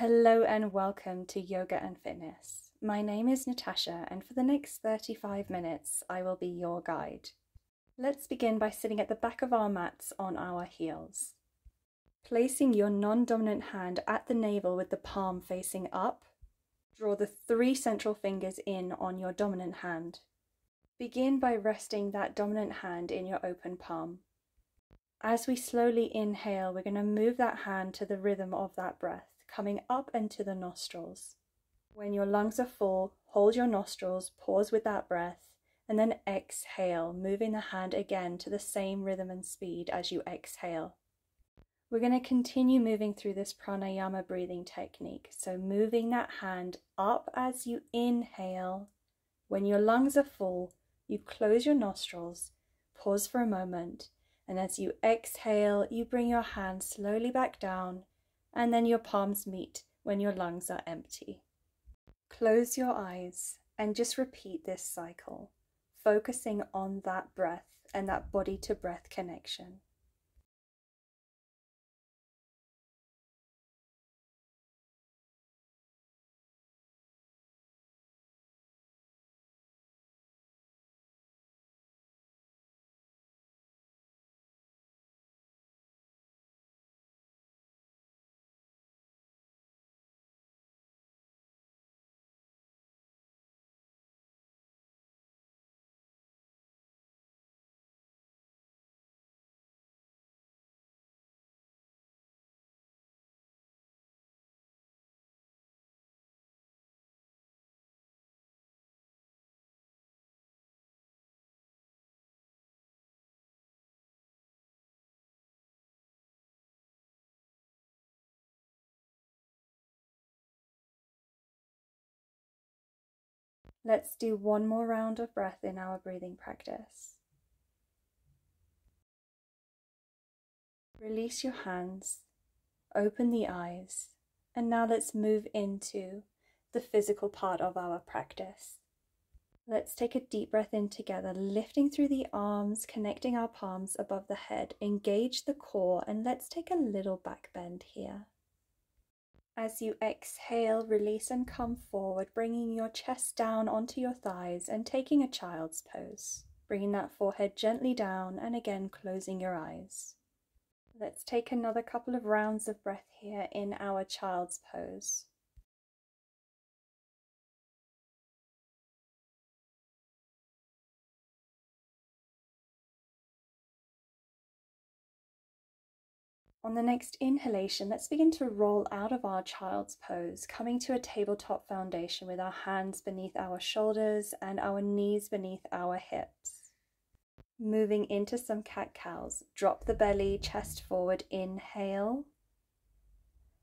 Hello and welcome to Yoga and Fitness. My name is Natasha, and for the next 35 minutes, I will be your guide. Let's begin by sitting at the back of our mats on our heels. Placing your non-dominant hand at the navel with the palm facing up, draw the 3 central fingers in on your dominant hand. Begin by resting that dominant hand in your open palm. As we slowly inhale, we're going to move that hand to the rhythm of that breath, coming up into the nostrils. When your lungs are full, hold your nostrils, pause with that breath, and then exhale, moving the hand again to the same rhythm and speed as you exhale. We're going to continue moving through this pranayama breathing technique, so moving that hand up as you inhale. When your lungs are full, you close your nostrils, pause for a moment, and as you exhale, you bring your hand slowly back down, and then your palms meet when your lungs are empty. Close your eyes and just repeat this cycle, focusing on that breath and that body-to-breath connection. Let's do one more round of breath in our breathing practice. Release your hands, open the eyes, and now let's move into the physical part of our practice. Let's take a deep breath in together, lifting through the arms, connecting our palms above the head, engage the core, and let's take a little back bend here. As you exhale, release and come forward, bringing your chest down onto your thighs and taking a child's pose. Bringing that forehead gently down and again closing your eyes. Let's take another couple of rounds of breath here in our child's pose. On the next inhalation, let's begin to roll out of our child's pose, coming to a tabletop foundation with our hands beneath our shoulders and our knees beneath our hips. Moving into some cat-cows, drop the belly, chest forward, inhale.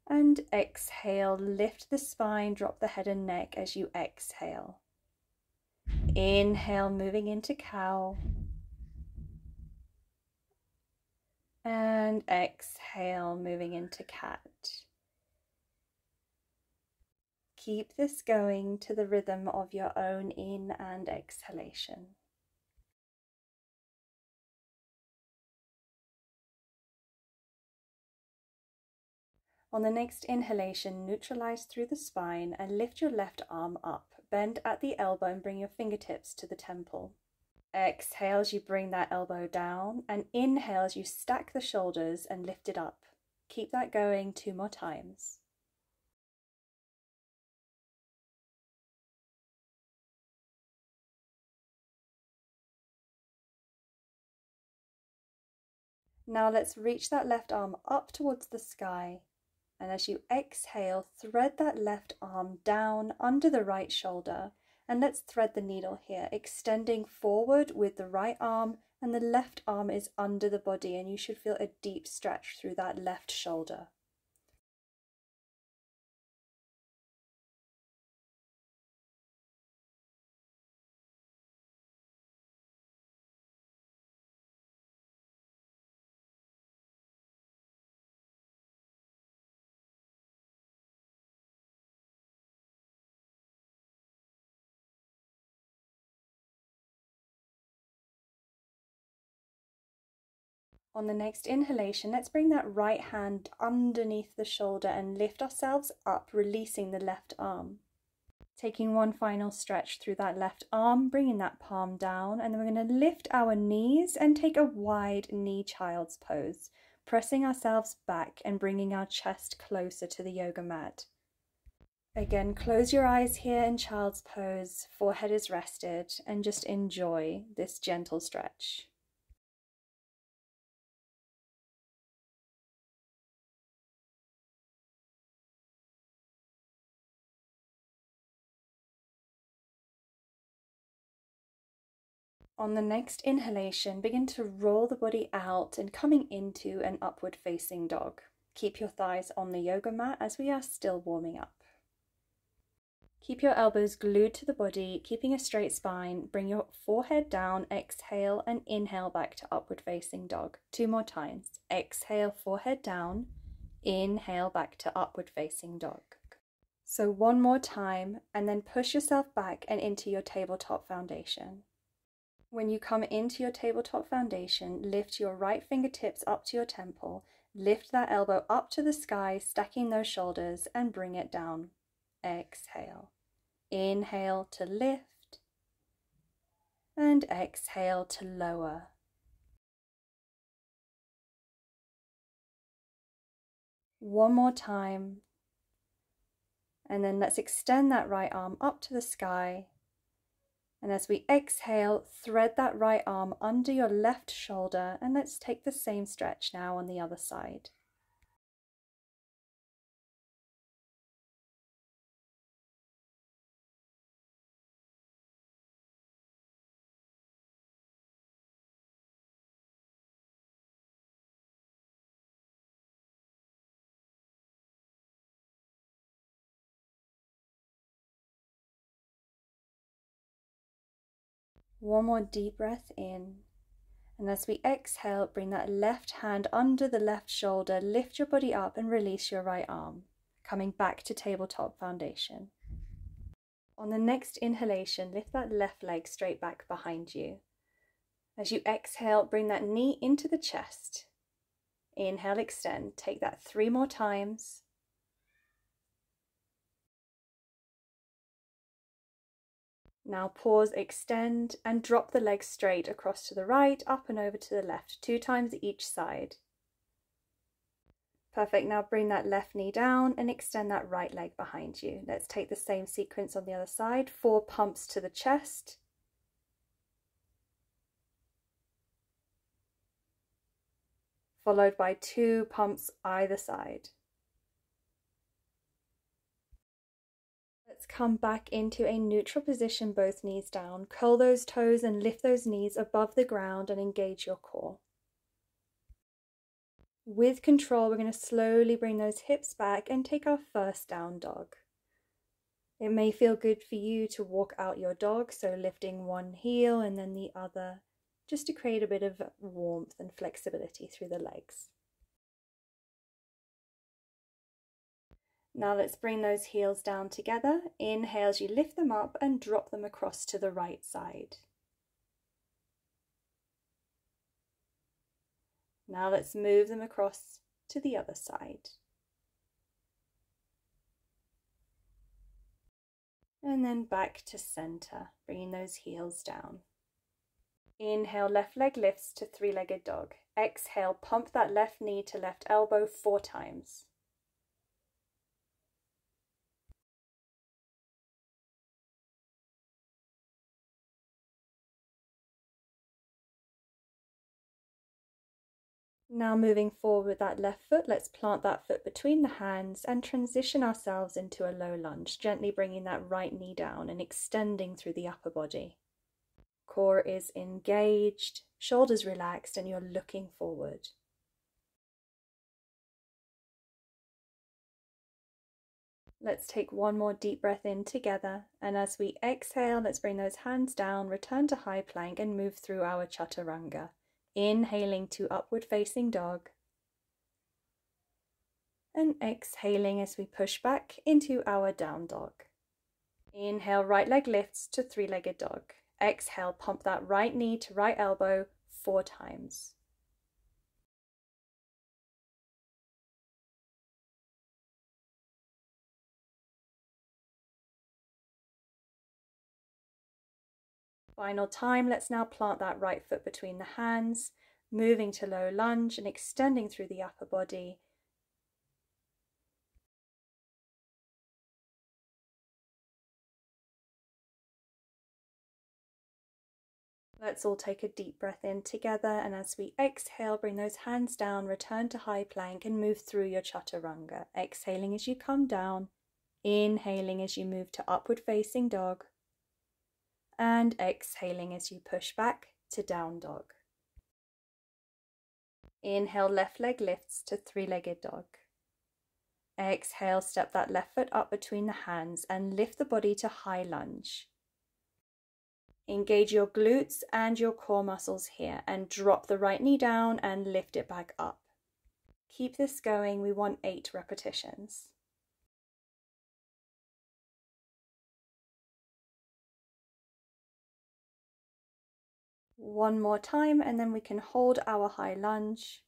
And exhale, lift the spine, drop the head and neck as you exhale. Inhale, moving into cow. And exhale, moving into cat. Keep this going to the rhythm of your own in and exhalation. On the next inhalation, neutralize through the spine and lift your left arm up. Bend at the elbow and bring your fingertips to the temple. Exhale as you bring that elbow down, and inhale as you stack the shoulders and lift it up. Keep that going 2 more times. Now let's reach that left arm up towards the sky, and as you exhale, thread that left arm down under the right shoulder, and let's thread the needle here, extending forward with the right arm, and the left arm is under the body, and you should feel a deep stretch through that left shoulder. On the next inhalation, let's bring that right hand underneath the shoulder and lift ourselves up, releasing the left arm. Taking one final stretch through that left arm, bringing that palm down, and then we're going to lift our knees and take a wide knee child's pose, pressing ourselves back and bringing our chest closer to the yoga mat. Again, close your eyes here in child's pose, forehead is rested, and just enjoy this gentle stretch. On the next inhalation, begin to roll the body out and coming into an upward facing dog. Keep your thighs on the yoga mat as we are still warming up. Keep your elbows glued to the body, keeping a straight spine. Bring your forehead down, exhale and inhale back to upward facing dog. 2 more times. Exhale, forehead down, inhale back to upward facing dog. So 1 more time, and then push yourself back and into your tabletop foundation. When you come into your tabletop foundation, lift your right fingertips up to your temple, lift that elbow up to the sky, stacking those shoulders, and bring it down. Exhale. Inhale to lift, and exhale to lower. One more time, and then let's extend that right arm up to the sky. And as we exhale, thread that right arm under your left shoulder, and let's take the same stretch now on the other side. One more deep breath in, and as we exhale, bring that left hand under the left shoulder, lift your body up and release your right arm, coming back to tabletop foundation. On the next inhalation, lift that left leg straight back behind you. As you exhale, bring that knee into the chest. Inhale, extend. Take that 3 more times. Now pause, extend, and drop the legs straight across to the right, up and over to the left, 2 times each side. Perfect. Now bring that left knee down and extend that right leg behind you. Let's take the same sequence on the other side. 4 pumps to the chest. Followed by 2 pumps either side. Let's come back into a neutral position, both knees down. Curl those toes and lift those knees above the ground and engage your core. With control, we're going to slowly bring those hips back and take our first down dog. It may feel good for you to walk out your dog, so lifting one heel and then the other, just to create a bit of warmth and flexibility through the legs. Now let's bring those heels down together. Inhale as you lift them up and drop them across to the right side. Now let's move them across to the other side. And then back to center, bringing those heels down. Inhale, left leg lifts to 3-legged dog. Exhale, pump that left knee to left elbow 4 times. Now moving forward with that left foot, let's plant that foot between the hands and transition ourselves into a low lunge, gently bringing that right knee down and extending through the upper body. Core is engaged, shoulders relaxed, and you're looking forward. Let's take one more deep breath in together, and as we exhale, let's bring those hands down, return to high plank and move through our chaturanga. Inhaling to upward facing dog, and exhaling as we push back into our down dog. Inhale, right leg lifts to 3-legged dog. Exhale, pump that right knee to right elbow 4 times. Final time, let's now plant that right foot between the hands, moving to low lunge and extending through the upper body. Let's all take a deep breath in together, and as we exhale, bring those hands down, return to high plank and move through your chaturanga. Exhaling as you come down, inhaling as you move to upward facing dog, and exhaling as you push back to down dog. Inhale, left leg lifts to three-legged dog. Exhale, step that left foot up between the hands and lift the body to high lunge. Engage your glutes and your core muscles here and drop the right knee down and lift it back up. Keep this going. We want 8 repetitions. One more time, and then we can hold our high lunge.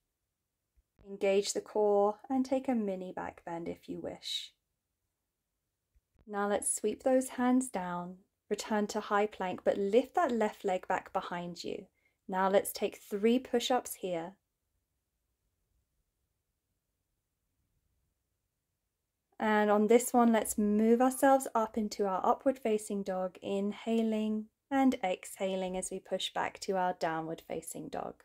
Engage the core and take a mini back bend if you wish. Now let's sweep those hands down. Return to high plank, but lift that left leg back behind you. Now let's take 3 push-ups here. And on this one, let's move ourselves up into our upward facing dog, inhaling and exhaling as we push back to our downward facing dog.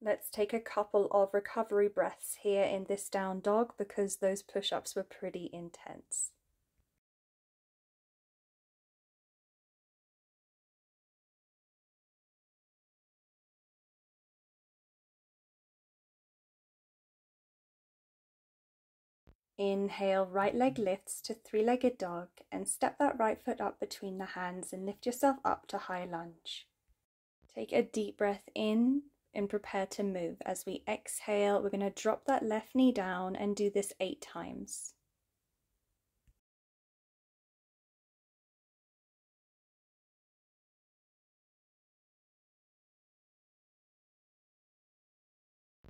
Let's take a couple of recovery breaths here in this down dog because those push-ups were pretty intense. Inhale, right leg lifts to three-legged dog and step that right foot up between the hands and lift yourself up to high lunge. Take a deep breath in and prepare to move. As we exhale, we're going to drop that left knee down and do this 8 times.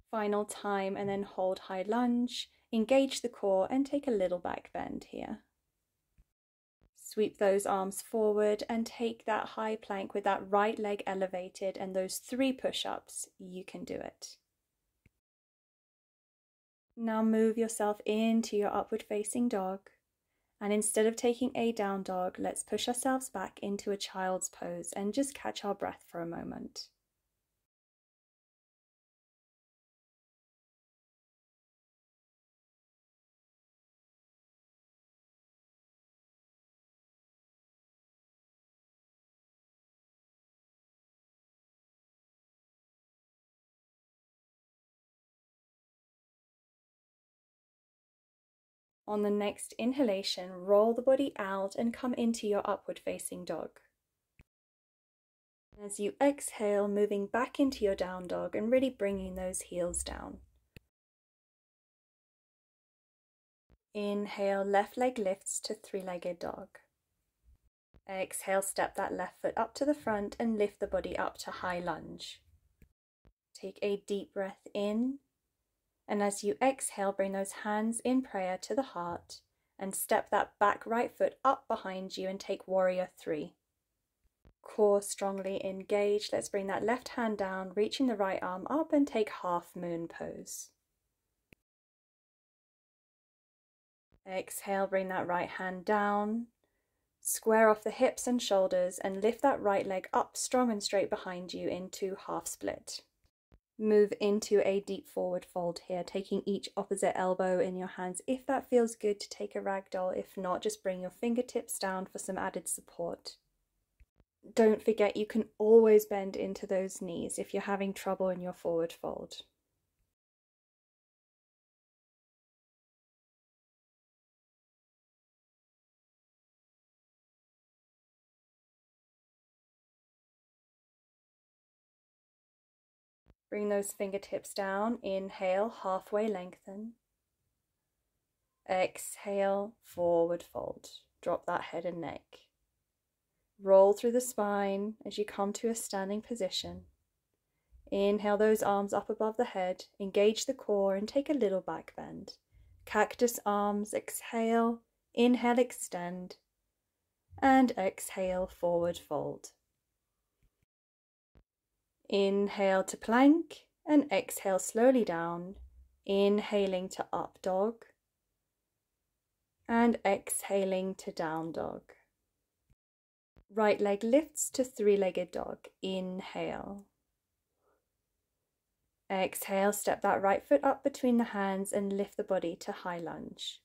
Final time, and then hold high lunge. Engage the core and take a little back bend here. Sweep those arms forward and take that high plank with that right leg elevated and those 3 push-ups. You can do it. Now move yourself into your upward facing dog. And instead of taking a down dog, let's push ourselves back into a child's pose and just catch our breath for a moment. On the next inhalation, roll the body out and come into your upward facing dog. As you exhale, moving back into your down dog and really bringing those heels down. Inhale, left leg lifts to three-legged dog. Exhale, step that left foot up to the front and lift the body up to high lunge. Take a deep breath in. And as you exhale, bring those hands in prayer to the heart and step that back right foot up behind you and take warrior 3. Core strongly engaged. Let's bring that left hand down, reaching the right arm up and take half moon pose. Exhale, bring that right hand down, square off the hips and shoulders and lift that right leg up strong and straight behind you into half split. Move into a deep forward fold here, taking each opposite elbow in your hands if that feels good to take a ragdoll. If not, just bring your fingertips down for some added support. Don't forget you can always bend into those knees if you're having trouble in your forward fold. Bring those fingertips down. Inhale, halfway lengthen. Exhale, forward fold. Drop that head and neck. Roll through the spine as you come to a standing position. Inhale those arms up above the head. Engage the core and take a little back bend. Cactus arms, exhale. Inhale, extend. And exhale, forward fold. Inhale to plank and exhale slowly down. Inhaling to up dog and exhaling to down dog. Right leg lifts to three-legged dog. Inhale. Exhale, step that right foot up between the hands and lift the body to high lunge.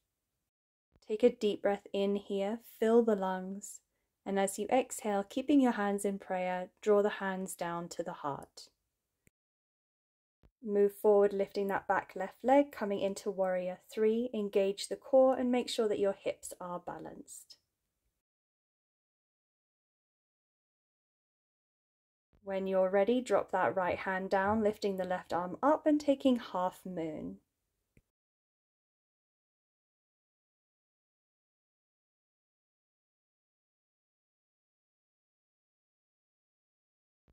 Take a deep breath in here, fill the lungs, and as you exhale, keeping your hands in prayer, draw the hands down to the heart. Move forward, lifting that back left leg, coming into warrior 3. Engage the core and make sure that your hips are balanced. When you're ready, drop that right hand down, lifting the left arm up and taking half moon.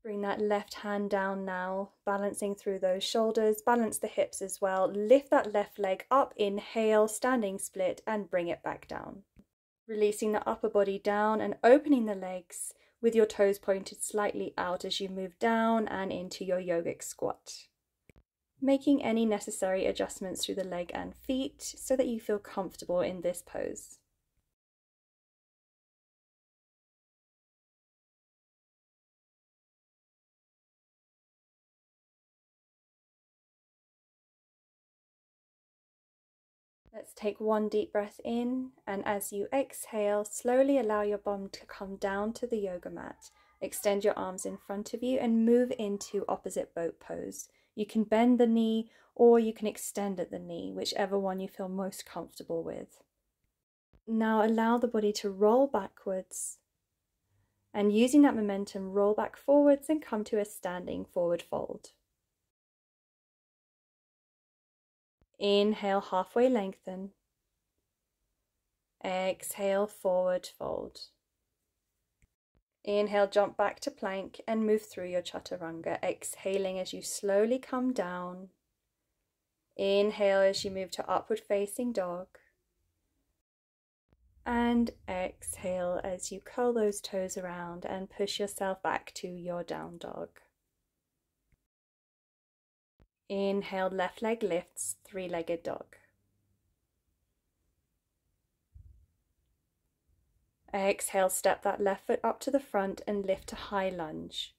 Bring that left hand down now, balancing through those shoulders, balance the hips as well. Lift that left leg up, inhale, standing split, and bring it back down. Releasing the upper body down and opening the legs with your toes pointed slightly out as you move down and into your yogic squat. Making any necessary adjustments through the leg and feet so that you feel comfortable in this pose. Let's take one deep breath in, and as you exhale, slowly allow your bum to come down to the yoga mat. Extend your arms in front of you and move into opposite boat pose. You can bend the knee or you can extend at the knee, whichever one you feel most comfortable with. Now allow the body to roll backwards, and using that momentum, roll back forwards and come to a standing forward fold. Inhale, halfway lengthen. Exhale, forward fold. Inhale, jump back to plank and move through your chaturanga, exhaling as you slowly come down. Inhale as you move to upward facing dog. And exhale as you curl those toes around and push yourself back to your down dog. Inhale, left leg lifts, three-legged dog. Exhale, step that left foot up to the front and lift to high lunge.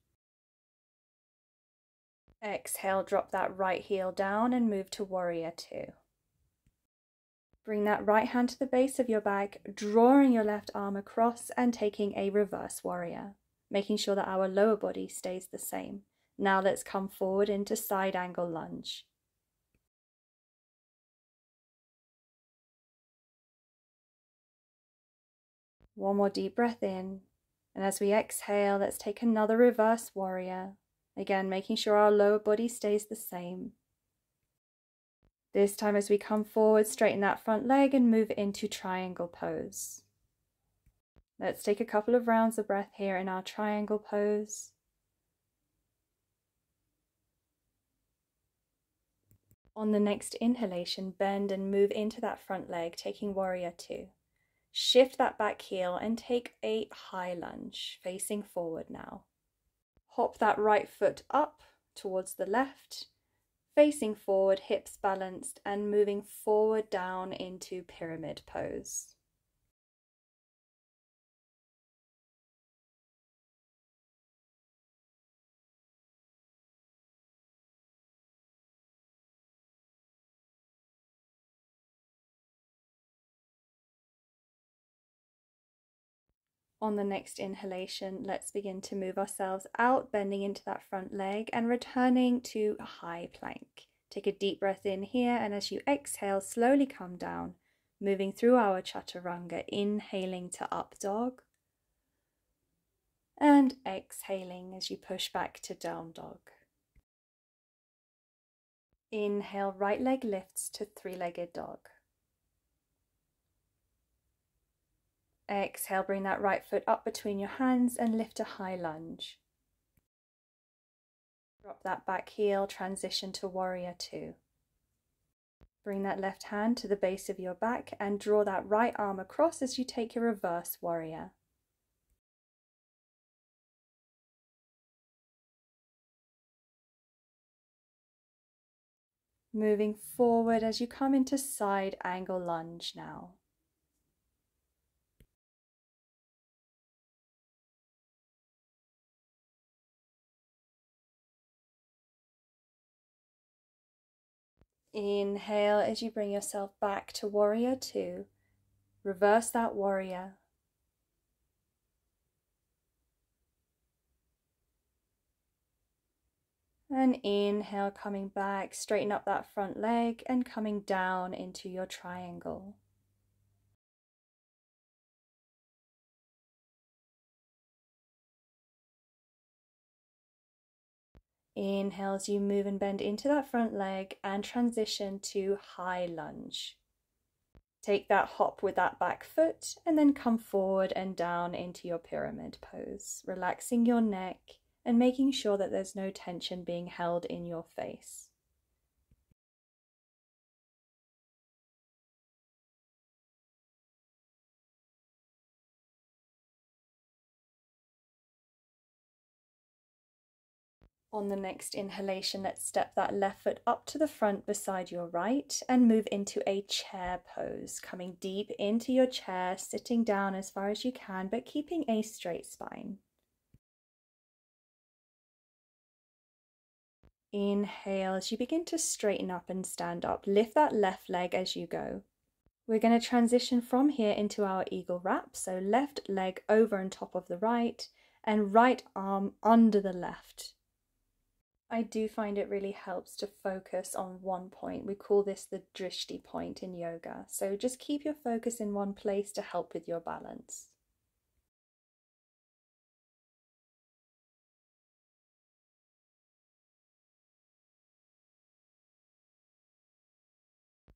Exhale, drop that right heel down and move to warrior 2. Bring that right hand to the base of your back, drawing your left arm across and taking a reverse warrior, making sure that our lower body stays the same. Now let's come forward into side angle lunge. One more deep breath in, and as we exhale, let's take another reverse warrior. Again, making sure our lower body stays the same. This time as we come forward, straighten that front leg and move into triangle pose. Let's take a couple of rounds of breath here in our triangle pose. On the next inhalation, bend and move into that front leg, taking warrior 2. Shift that back heel and take a high lunge, facing forward now. Hop that right foot up towards the left, facing forward, hips balanced, and moving forward down into pyramid pose. On the next inhalation, let's begin to move ourselves out, bending into that front leg and returning to a high plank. Take a deep breath in here, and as you exhale, slowly come down, moving through our chaturanga, inhaling to up dog and exhaling as you push back to down dog. Inhale, right leg lifts to three-legged dog. Exhale, bring that right foot up between your hands and lift a high lunge. Drop that back heel, transition to warrior 2. Bring that left hand to the base of your back and draw that right arm across as you take your reverse warrior. Moving forward as you come into side angle lunge now. Inhale as you bring yourself back to warrior two. Reverse that warrior. And inhale, coming back, straighten up that front leg and coming down into your triangle. Inhale as you move and bend into that front leg and transition to high lunge. Take that hop with that back foot and then come forward and down into your pyramid pose, relaxing your neck and making sure that there's no tension being held in your face. On the next inhalation, let's step that left foot up to the front beside your right and move into a chair pose, coming deep into your chair, sitting down as far as you can, but keeping a straight spine. Inhale as you begin to straighten up and stand up. Lift that left leg as you go. We're going to transition from here into our eagle wrap. So left leg over and top of the right and right arm under the left. I do find it really helps to focus on one point. We call this the drishti point in yoga. So just keep your focus in one place to help with your balance.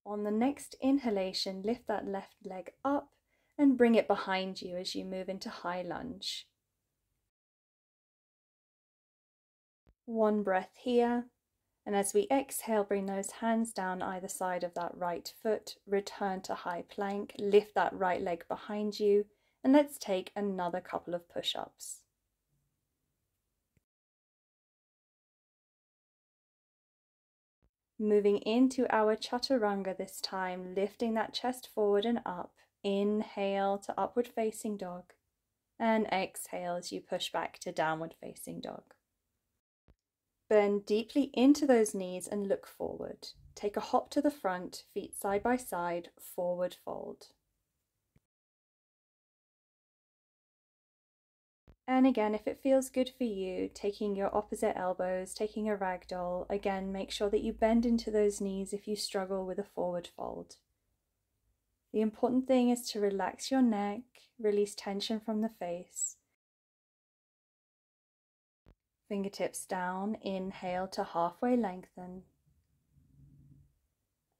On the next inhalation, lift that left leg up and bring it behind you as you move into high lunge. One breath here, and as we exhale, bring those hands down either side of that right foot, return to high plank, lift that right leg behind you, and let's take another couple of push-ups. Moving into our chaturanga this time, lifting that chest forward and up. Inhale to upward facing dog, and exhale as you push back to downward facing dog. Bend deeply into those knees and look forward. Take a hop to the front, feet side by side, forward fold. And again, if it feels good for you, taking your opposite elbows, taking a ragdoll, again, make sure that you bend into those knees if you struggle with a forward fold. The important thing is to relax your neck, release tension from the face. Fingertips down, inhale to halfway lengthen.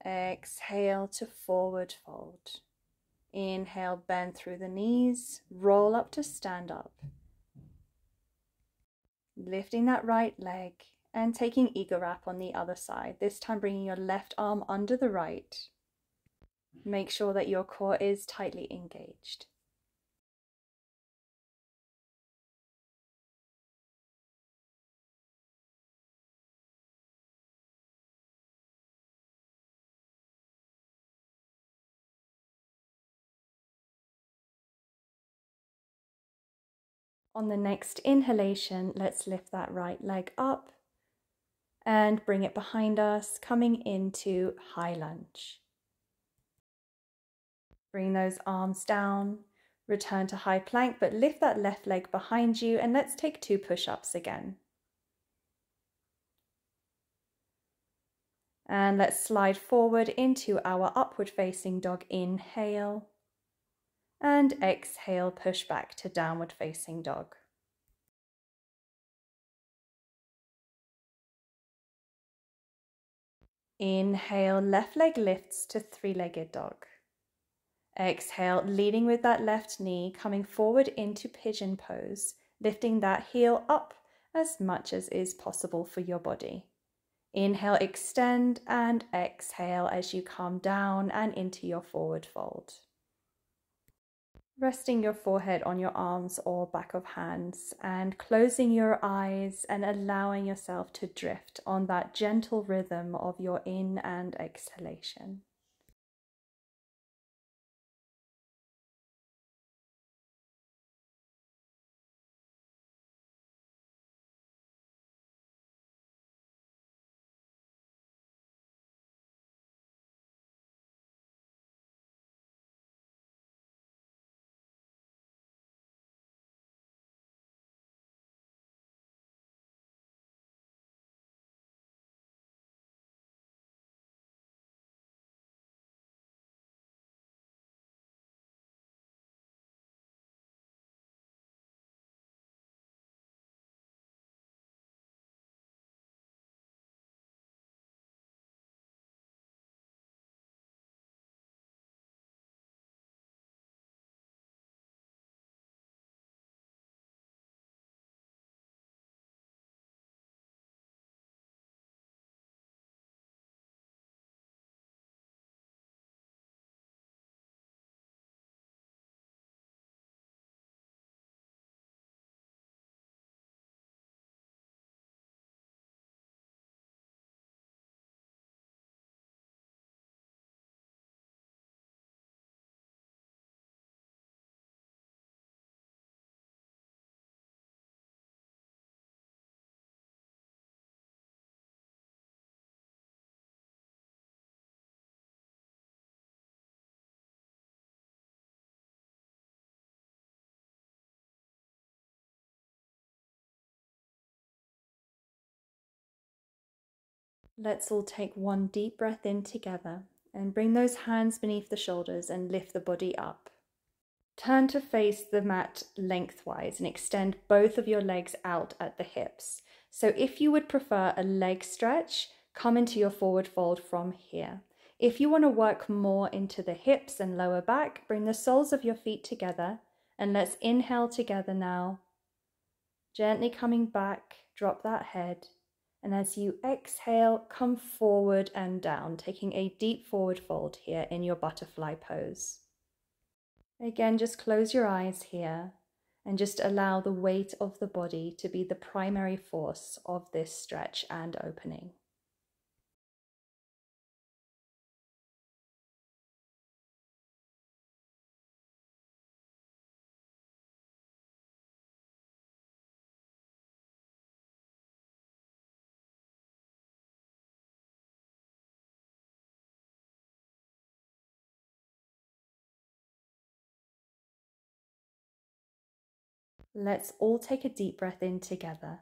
Exhale to forward fold. Inhale, bend through the knees, roll up to stand up. Lifting that right leg and taking eagle wrap on the other side, this time bringing your left arm under the right. Make sure that your core is tightly engaged. On the next inhalation, let's lift that right leg up and bring it behind us, coming into high lunge. Bring those arms down, return to high plank, but lift that left leg behind you and let's take 2 push-ups again. And let's slide forward into our upward facing dog. Inhale. And exhale, push back to downward facing dog. Inhale, left leg lifts to 3-legged dog. Exhale, leading with that left knee, coming forward into pigeon pose, lifting that heel up as much as is possible for your body. Inhale, extend, and exhale as you come down and into your forward fold. Resting your forehead on your arms or back of hands and closing your eyes and allowing yourself to drift on that gentle rhythm of your in and exhalation. Let's all take one deep breath in together and bring those hands beneath the shoulders and lift the body up. Turn to face the mat lengthwise and extend both of your legs out at the hips. So if you would prefer a leg stretch, come into your forward fold from here. If you want to work more into the hips and lower back, bring the soles of your feet together and let's inhale together now. Gently coming back, drop that head. And as you exhale, come forward and down, taking a deep forward fold here in your butterfly pose. Again, just close your eyes here and just allow the weight of the body to be the primary force of this stretch and opening. Let's all take a deep breath in together.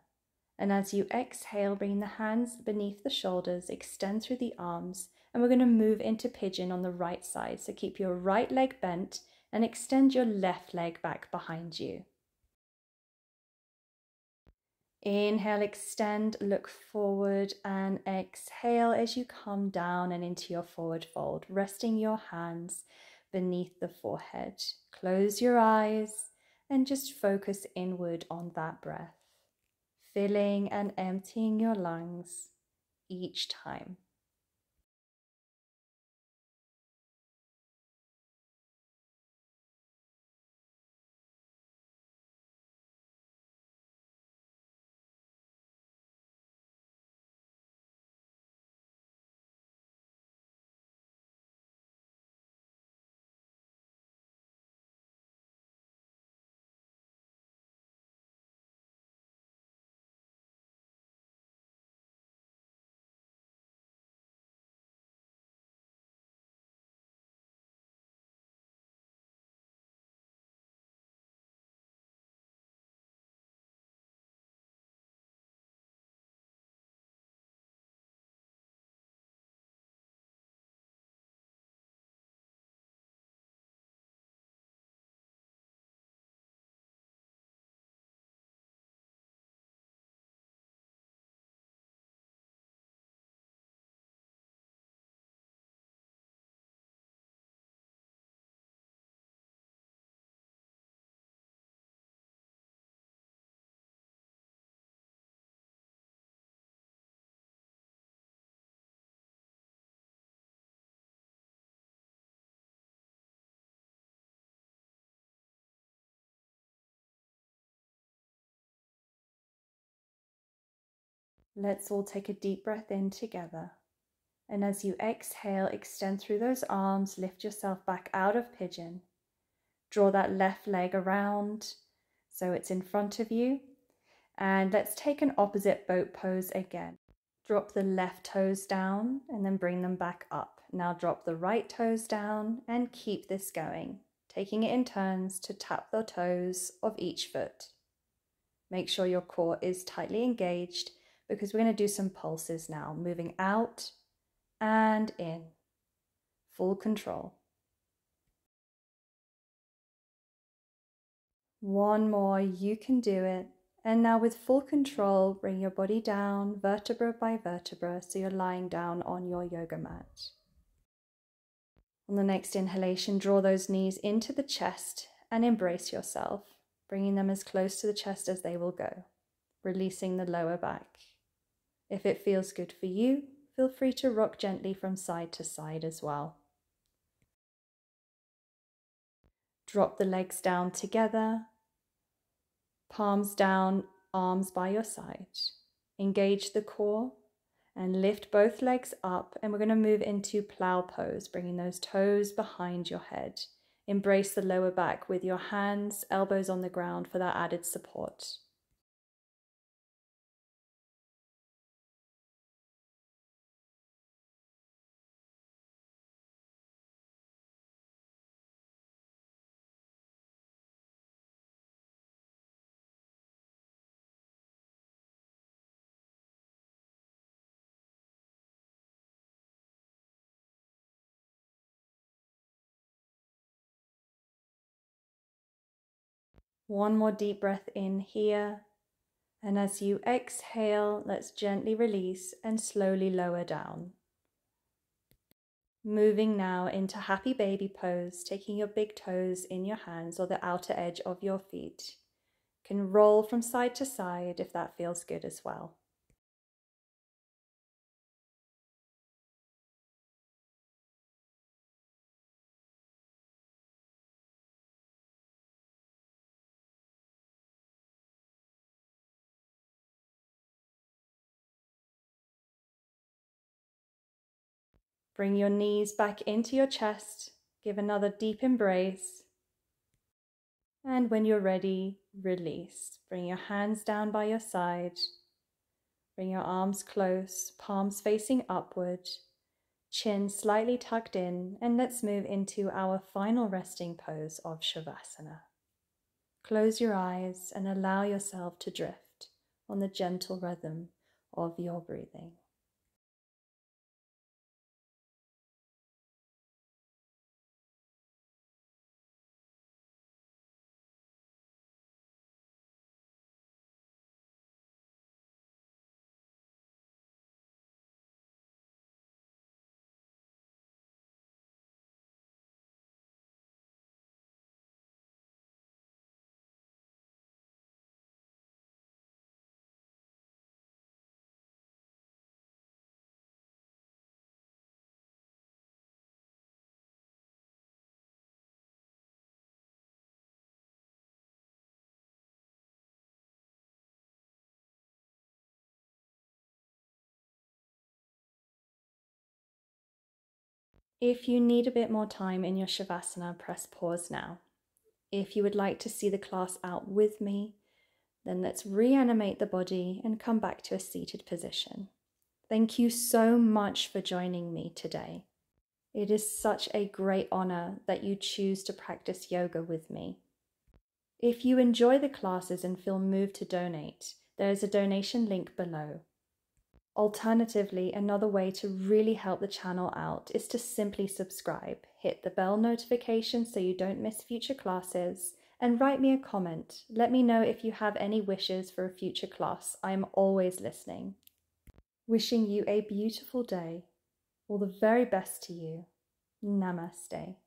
And as you exhale, bring the hands beneath the shoulders, extend through the arms, and we're going to move into pigeon on the right side. So keep your right leg bent and extend your left leg back behind you. Inhale, extend, look forward, and exhale as you come down and into your forward fold, resting your hands beneath the forehead. Close your eyes and just focus inward on that breath, filling and emptying your lungs each time. Let's all take a deep breath in together. And as you exhale, extend through those arms, lift yourself back out of pigeon. Draw that left leg around so it's in front of you. And let's take an opposite boat pose again. Drop the left toes down and then bring them back up. Now drop the right toes down and keep this going, taking it in turns to tap the toes of each foot. Make sure your core is tightly engaged because we're going to do some pulses now, moving out and in. Full control. One more, you can do it. And now with full control, bring your body down vertebra by vertebra so you're lying down on your yoga mat. On the next inhalation, draw those knees into the chest and embrace yourself, bringing them as close to the chest as they will go, releasing the lower back. If it feels good for you, feel free to rock gently from side to side as well. Drop the legs down together, palms down, arms by your side. Engage the core and lift both legs up, and we're going to move into plow pose, bringing those toes behind your head. Embrace the lower back with your hands, elbows on the ground for that added support. One more deep breath in here. And as you exhale, let's gently release and slowly lower down. Moving now into happy baby pose, taking your big toes in your hands or the outer edge of your feet. You can roll from side to side if that feels good as well. Bring your knees back into your chest. Give another deep embrace. And when you're ready, release. Bring your hands down by your side. Bring your arms close, palms facing upward, chin slightly tucked in, and let's move into our final resting pose of Shavasana. Close your eyes and allow yourself to drift on the gentle rhythm of your breathing. If you need a bit more time in your Shavasana, press pause now. If you would like to see the class out with me, then let's reanimate the body and come back to a seated position. Thank you so much for joining me today. It is such a great honor that you choose to practice yoga with me. If you enjoy the classes and feel moved to donate, there is a donation link below. Alternatively, another way to really help the channel out is to simply subscribe, hit the bell notification so you don't miss future classes, and write me a comment. Let me know if you have any wishes for a future class. I am always listening. Wishing you a beautiful day. All the very best to you. Namaste.